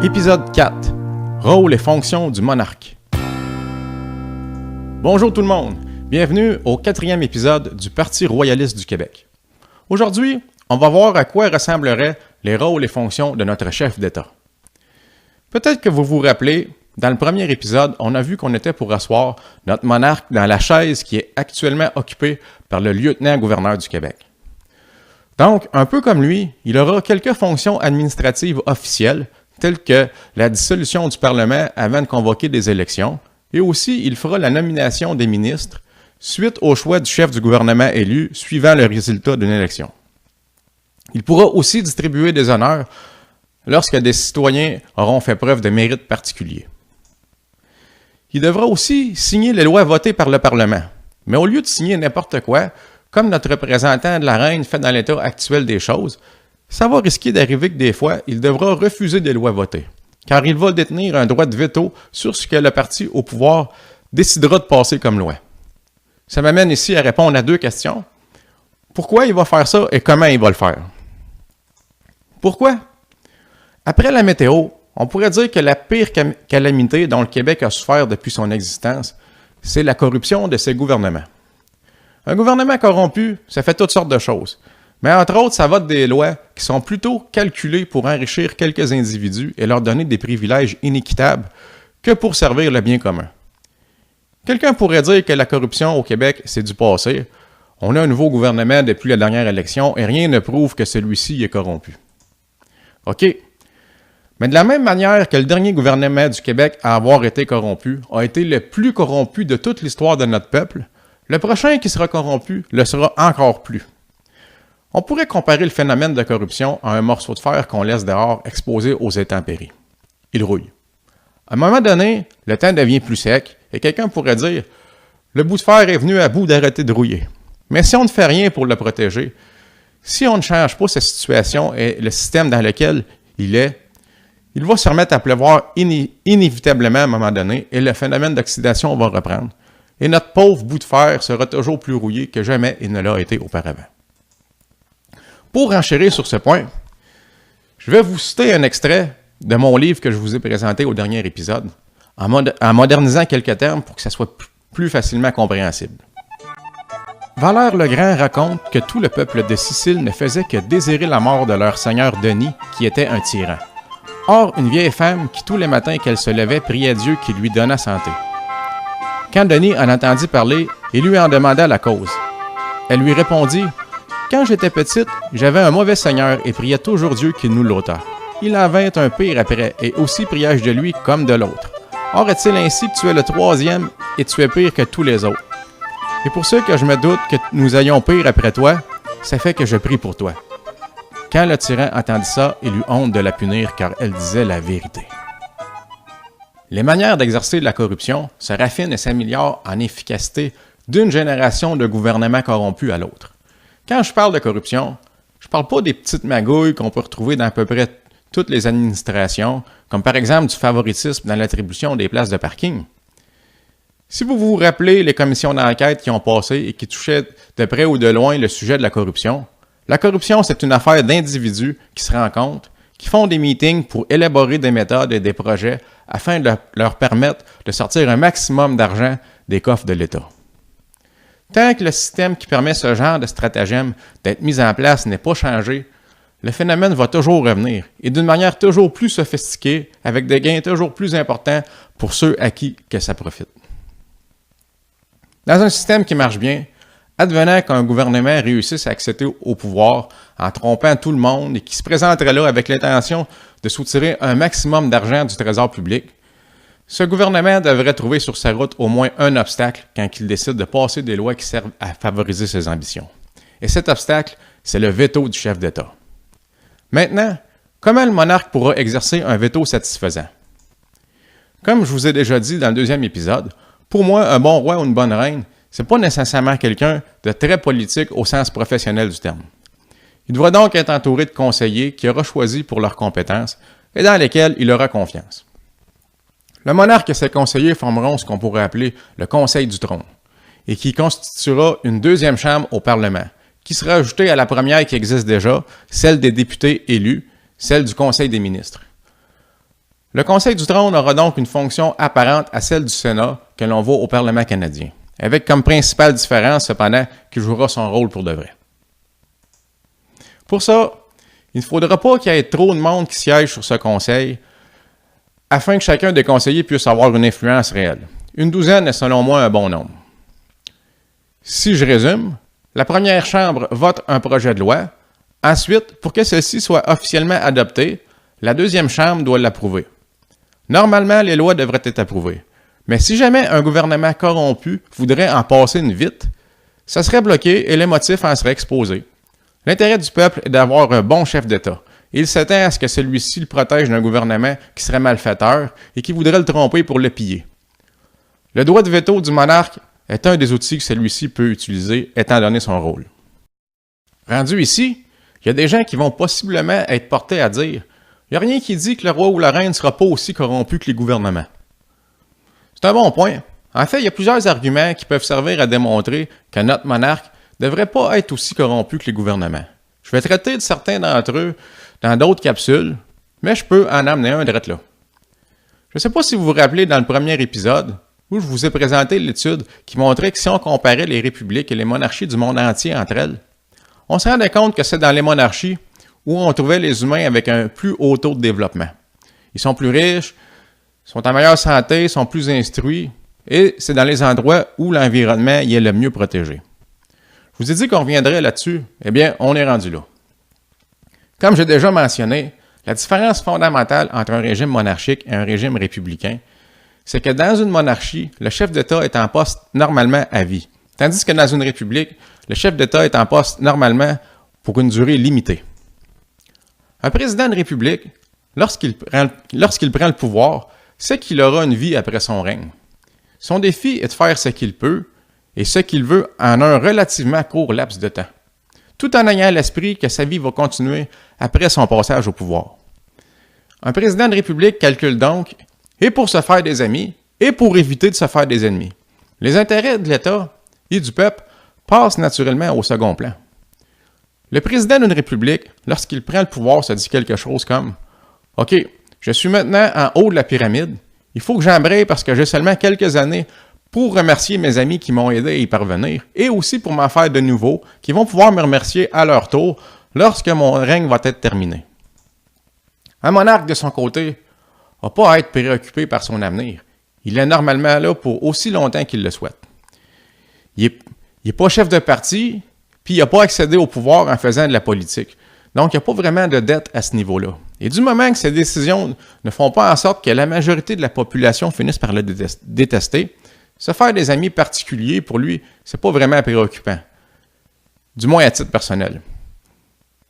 Épisode 4. Rôle et fonctions du monarque. Bonjour tout le monde, bienvenue au 4e épisode du Parti royaliste du Québec. Aujourd'hui, on va voir à quoi ressembleraient les rôles et fonctions de notre chef d'État. Peut-être que vous vous rappelez, dans le premier épisode, on a vu qu'on était pour asseoir notre monarque dans la chaise qui est actuellement occupée par le lieutenant-gouverneur du Québec. Donc, un peu comme lui, il aura quelques fonctions administratives officielles, telles que la dissolution du Parlement avant de convoquer des élections, et aussi il fera la nomination des ministres suite au choix du chef du gouvernement élu suivant le résultat d'une élection. Il pourra aussi distribuer des honneurs lorsque des citoyens auront fait preuve de mérite particulier. Il devra aussi signer les lois votées par le Parlement, mais au lieu de signer n'importe quoi, comme notre représentant de la reine fait dans l'état actuel des choses, ça va risquer d'arriver que des fois, il devra refuser des lois votées, car il va détenir un droit de veto sur ce que le parti au pouvoir décidera de passer comme loi. Ça m'amène ici à répondre à deux questions. Pourquoi il va faire ça et comment il va le faire? Pourquoi? Après la météo, on pourrait dire que la pire calamité dont le Québec a souffert depuis son existence, c'est la corruption de ses gouvernements. Un gouvernement corrompu, ça fait toutes sortes de choses. Mais entre autres, ça vote des lois qui sont plutôt calculées pour enrichir quelques individus et leur donner des privilèges inéquitables que pour servir le bien commun. Quelqu'un pourrait dire que la corruption au Québec, c'est du passé. On a un nouveau gouvernement depuis la dernière élection et rien ne prouve que celui-ci est corrompu. OK. Mais de la même manière que le dernier gouvernement du Québec à avoir été corrompu a été le plus corrompu de toute l'histoire de notre peuple, le prochain qui sera corrompu le sera encore plus. On pourrait comparer le phénomène de corruption à un morceau de fer qu'on laisse dehors exposé aux intempéries. Il rouille. À un moment donné, le temps devient plus sec et quelqu'un pourrait dire « Le bout de fer est venu à bout d'arrêter de rouiller ». Mais si on ne fait rien pour le protéger, si on ne change pas cette situation et le système dans lequel il est, il va se remettre à pleuvoir inévitablement à un moment donné et le phénomène d'oxydation va reprendre. Et notre pauvre bout de fer sera toujours plus rouillé que jamais il ne l'a été auparavant. Pour enchérir sur ce point, je vais vous citer un extrait de mon livre que je vous ai présenté au dernier épisode, en modernisant quelques termes pour que ça soit plus facilement compréhensible. Valère le Grand raconte que tout le peuple de Sicile ne faisait que désirer la mort de leur seigneur Denis, qui était un tyran. Or, une vieille femme qui tous les matins qu'elle se levait priait Dieu qui lui donnât santé. Quand Denis en entendit parler, il lui en demanda la cause. Elle lui répondit « Quand j'étais petite, j'avais un mauvais seigneur et priais toujours Dieu qu'il nous l'ôtât. Il en vint un pire après, et aussi priais-je de lui comme de l'autre. Or est-il ainsi que tu es le troisième et tu es pire que tous les autres? Et pour ceux que je me doute que nous ayons pire après toi, ça fait que je prie pour toi. » Quand le tyran entendit ça, il eut honte de la punir car elle disait la vérité. Les manières d'exercer la corruption se raffinent et s'améliorent en efficacité d'une génération de gouvernements corrompus à l'autre. Quand je parle de corruption, je ne parle pas des petites magouilles qu'on peut retrouver dans à peu près toutes les administrations, comme par exemple du favoritisme dans l'attribution des places de parking. Si vous vous rappelez les commissions d'enquête qui ont passé et qui touchaient de près ou de loin le sujet de la corruption, c'est une affaire d'individus qui se rencontrent, qui font des meetings pour élaborer des méthodes et des projets afin de leur permettre de sortir un maximum d'argent des coffres de l'État. Tant que le système qui permet ce genre de stratagème d'être mis en place n'est pas changé, le phénomène va toujours revenir, et d'une manière toujours plus sophistiquée, avec des gains toujours plus importants pour ceux à qui que ça profite. Dans un système qui marche bien, advenant qu'un gouvernement réussisse à accéder au pouvoir en trompant tout le monde et qui se présenterait là avec l'intention de soutirer un maximum d'argent du trésor public, ce gouvernement devrait trouver sur sa route au moins un obstacle quand il décide de passer des lois qui servent à favoriser ses ambitions. Et cet obstacle, c'est le veto du chef d'État. Maintenant, comment le monarque pourra exercer un veto satisfaisant? Comme je vous ai déjà dit dans le deuxième épisode, pour moi, un bon roi ou une bonne reine, c'est pas nécessairement quelqu'un de très politique au sens professionnel du terme. Il doit donc être entouré de conseillers qu'il aura choisis pour leurs compétences et dans lesquels il aura confiance. Le monarque et ses conseillers formeront ce qu'on pourrait appeler le Conseil du trône. et qui constituera une deuxième chambre au Parlement, qui sera ajoutée à la première qui existe déjà, celle des députés élus, celle du Conseil des ministres. Le Conseil du trône aura donc une fonction apparente à celle du Sénat que l'on voit au Parlement canadien, avec comme principale différence cependant qu'il jouera son rôle pour de vrai. Pour ça, il ne faudra pas qu'il y ait trop de monde qui siège sur ce conseil afin que chacun des conseillers puisse avoir une influence réelle. Une douzaine est selon moi un bon nombre. Si je résume, la première chambre vote un projet de loi. Ensuite, pour que celle-ci soit officiellement adoptée, la deuxième chambre doit l'approuver. Normalement, les lois devraient être approuvées. Mais si jamais un gouvernement corrompu voudrait en passer une vite, ça serait bloqué et les motifs en seraient exposés. L'intérêt du peuple est d'avoir un bon chef d'État. Il s'attend à ce que celui-ci le protège d'un gouvernement qui serait malfaiteur et qui voudrait le tromper pour le piller. Le droit de veto du monarque est un des outils que celui-ci peut utiliser, étant donné son rôle. Rendu ici, il y a des gens qui vont possiblement être portés à dire « Il n'y a rien qui dit que le roi ou la reine ne sera pas aussi corrompu que les gouvernements. » C'est un bon point. En fait, il y a plusieurs arguments qui peuvent servir à démontrer que notre monarque ne devrait pas être aussi corrompu que les gouvernements. Je vais traiter de certains d'entre eux dans d'autres capsules, mais je peux en amener un direct là. Je ne sais pas si vous vous rappelez dans le premier épisode, où je vous ai présenté l'étude qui montrait que si on comparait les républiques et les monarchies du monde entier entre elles, on se rendait compte que c'est dans les monarchies où on trouvait les humains avec un plus haut taux de développement. Ils sont plus riches, sont en meilleure santé, sont plus instruits, et c'est dans les endroits où l'environnement y est le mieux protégé. Je vous ai dit qu'on reviendrait là-dessus, eh bien, on est rendu là. Comme j'ai déjà mentionné, la différence fondamentale entre un régime monarchique et un régime républicain, c'est que dans une monarchie, le chef d'État est en poste normalement à vie, tandis que dans une république, le chef d'État est en poste normalement pour une durée limitée. Un président de république, lorsqu'il prend le pouvoir, sait qu'il aura une vie après son règne. Son défi est de faire ce qu'il peut et ce qu'il veut en un relativement court laps de temps, tout en ayant à l'esprit que sa vie va continuer après son passage au pouvoir. Un président de république calcule donc, et pour se faire des amis, et pour éviter de se faire des ennemis. Les intérêts de l'État et du peuple passent naturellement au second plan. Le président d'une république, lorsqu'il prend le pouvoir, se dit quelque chose comme « OK, je suis maintenant en haut de la pyramide, il faut que j'embraye parce que j'ai seulement quelques années pour remercier mes amis qui m'ont aidé à y parvenir et aussi pour m'en faire de nouveaux qui vont pouvoir me remercier à leur tour lorsque mon règne va être terminé. » Un monarque, de son côté, n'a pas à être préoccupé par son avenir. Il est normalement là pour aussi longtemps qu'il le souhaite. Il n'est pas chef de parti, puis il n'a pas accédé au pouvoir en faisant de la politique. Donc, il n'y a pas vraiment de dette à ce niveau-là. Et du moment que ces décisions ne font pas en sorte que la majorité de la population finisse par le détester, se faire des amis particuliers, pour lui, c'est pas vraiment préoccupant. Du moins à titre personnel.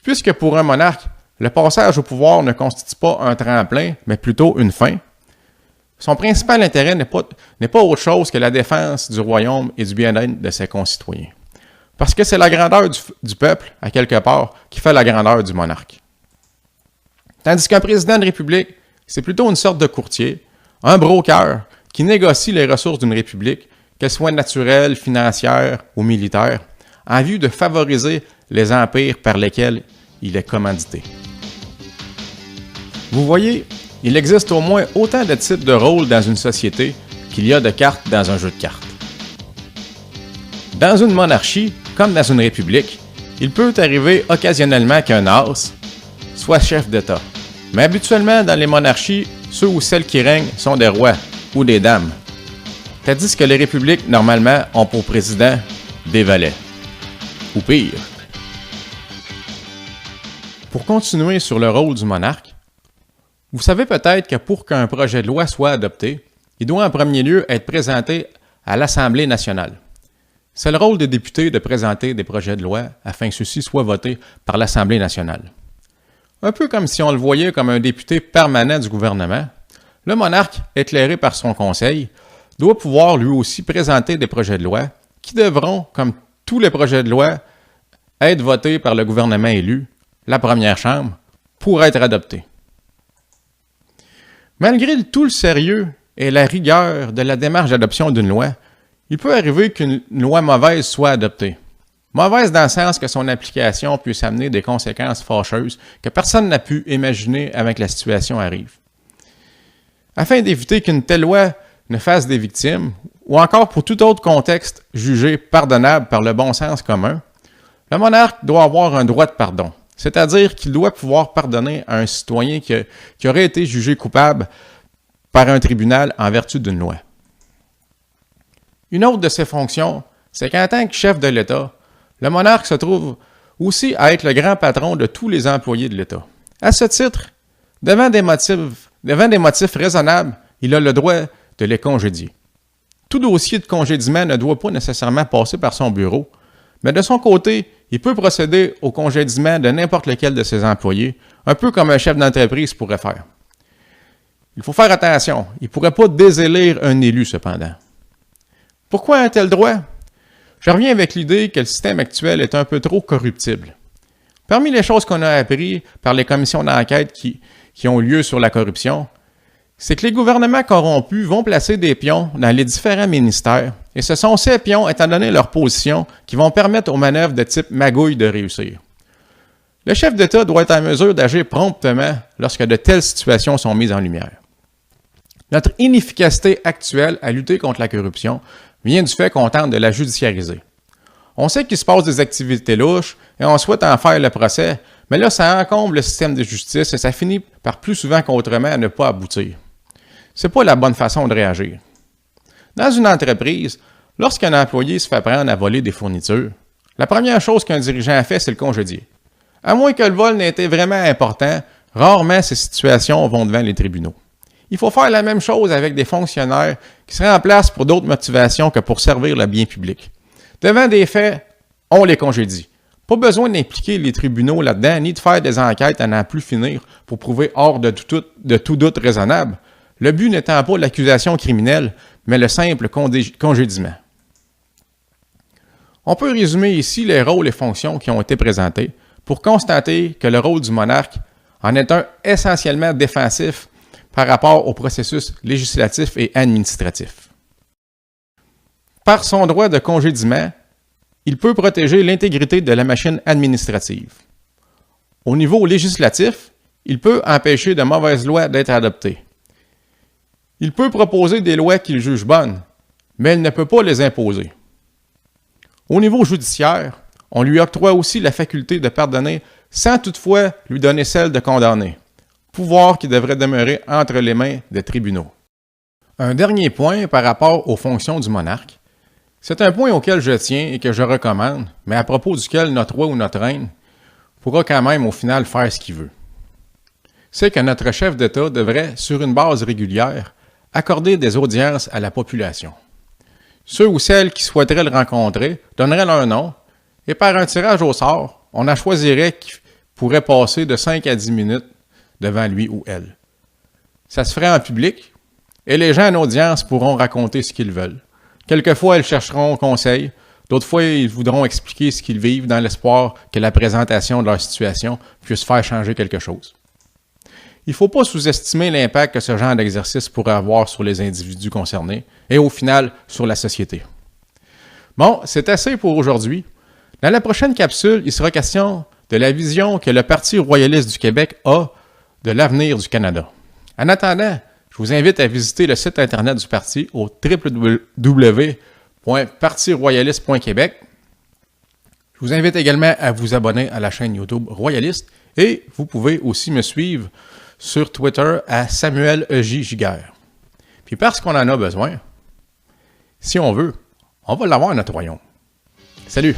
Puisque pour un monarque, le passage au pouvoir ne constitue pas un tremplin, mais plutôt une fin, son principal intérêt n'est pas autre chose que la défense du royaume et du bien-être de ses concitoyens. Parce que c'est la grandeur du peuple, à quelque part, qui fait la grandeur du monarque. Tandis qu'un président de république, c'est plutôt une sorte de courtier, un broker, qui négocie les ressources d'une république, qu'elles soient naturelles, financières ou militaires, en vue de favoriser les empires par lesquels il est commandité. Vous voyez, il existe au moins autant de types de rôles dans une société qu'il y a de cartes dans un jeu de cartes. Dans une monarchie, comme dans une république, il peut arriver occasionnellement qu'un as soit chef d'État. Mais habituellement, dans les monarchies, ceux ou celles qui règnent sont des rois ou des dames. Tandis que les républiques, normalement, ont pour président des valets. Ou pire. Pour continuer sur le rôle du monarque, vous savez peut-être que pour qu'un projet de loi soit adopté, il doit en premier lieu être présenté à l'Assemblée nationale. C'est le rôle des députés de présenter des projets de loi afin que ceux-ci soient votés par l'Assemblée nationale. Un peu comme si on le voyait comme un député permanent du gouvernement, le monarque, éclairé par son conseil, doit pouvoir lui aussi présenter des projets de loi qui devront, comme tous les projets de loi, être votés par le gouvernement élu, la première chambre, pour être adoptés. Malgré tout le sérieux et la rigueur de la démarche d'adoption d'une loi, il peut arriver qu'une loi mauvaise soit adoptée. Mauvaise dans le sens que son application puisse amener des conséquences fâcheuses que personne n'a pu imaginer avant que la situation arrive. Afin d'éviter qu'une telle loi ne fasse des victimes, ou encore pour tout autre contexte jugé pardonnable par le bon sens commun, le monarque doit avoir un droit de pardon, c'est-à-dire qu'il doit pouvoir pardonner à un citoyen qui aurait été jugé coupable par un tribunal en vertu d'une loi. Une autre de ses fonctions, c'est qu'en tant que chef de l'État, le monarque se trouve aussi à être le grand patron de tous les employés de l'État. À ce titre, devant des motifs raisonnables, il a le droit de les congédier. Tout dossier de congédiement ne doit pas nécessairement passer par son bureau, mais de son côté, il peut procéder au congédiement de n'importe lequel de ses employés, un peu comme un chef d'entreprise pourrait faire. Il faut faire attention, il ne pourrait pas désélire un élu cependant. Pourquoi un tel droit? Je reviens avec l'idée que le système actuel est un peu trop corruptible. Parmi les choses qu'on a apprises par les commissions d'enquête qui ont lieu sur la corruption, c'est que les gouvernements corrompus vont placer des pions dans les différents ministères, et ce sont ces pions, étant donné leur position, qui vont permettre aux manœuvres de type magouille de réussir. Le chef d'État doit être en mesure d'agir promptement lorsque de telles situations sont mises en lumière. Notre inefficacité actuelle à lutter contre la corruption vient du fait qu'on tente de la judiciariser. On sait qu'il se passe des activités louches et on souhaite en faire le procès, mais là, ça encombre le système de justice et ça finit par plus souvent qu'autrement à ne pas aboutir. C'est pas la bonne façon de réagir. Dans une entreprise, lorsqu'un employé se fait prendre à voler des fournitures, la première chose qu'un dirigeant fait, c'est le congédier. À moins que le vol n'ait été vraiment important, rarement ces situations vont devant les tribunaux. Il faut faire la même chose avec des fonctionnaires qui seraient en place pour d'autres motivations que pour servir le bien public. Devant des faits, on les congédie. Pas besoin d'impliquer les tribunaux là-dedans, ni de faire des enquêtes à n'en plus finir pour prouver hors de tout doute raisonnable. Le but n'étant pas l'accusation criminelle, mais le simple congédiement. On peut résumer ici les rôles et fonctions qui ont été présentés pour constater que le rôle du monarque en est un essentiellement défensif par rapport au processus législatif et administratif. Par son droit de congédiement, il peut protéger l'intégrité de la machine administrative. Au niveau législatif, il peut empêcher de mauvaises lois d'être adoptées. Il peut proposer des lois qu'il juge bonnes, mais il ne peut pas les imposer. Au niveau judiciaire, on lui octroie aussi la faculté de pardonner sans toutefois lui donner celle de condamner, pouvoir qui devrait demeurer entre les mains des tribunaux. Un dernier point par rapport aux fonctions du monarque, c'est un point auquel je tiens et que je recommande, mais à propos duquel notre roi ou notre reine pourra quand même au final faire ce qu'il veut. C'est que notre chef d'État devrait, sur une base régulière, accorder des audiences à la population. Ceux ou celles qui souhaiteraient le rencontrer donneraient leur nom, et par un tirage au sort, on en choisirait qui pourrait passer de 5 à 10 minutes devant lui ou elle. Ça se ferait en public, et les gens en audience pourront raconter ce qu'ils veulent. Quelquefois, ils chercheront conseil, d'autres fois, ils voudront expliquer ce qu'ils vivent dans l'espoir que la présentation de leur situation puisse faire changer quelque chose. Il ne faut pas sous-estimer l'impact que ce genre d'exercice pourrait avoir sur les individus concernés et au final sur la société. Bon, c'est assez pour aujourd'hui. Dans la prochaine capsule, il sera question de la vision que le Parti royaliste du Québec a de l'avenir du Canada. En attendant, je vous invite à visiter le site internet du parti au www.partiroyaliste.québec. Je vous invite également à vous abonner à la chaîne YouTube Royaliste et vous pouvez aussi me suivre sur Twitter à Samuel J. Giguère. Puis parce qu'on en a besoin, si on veut, on va l'avoir notre royaume. Salut!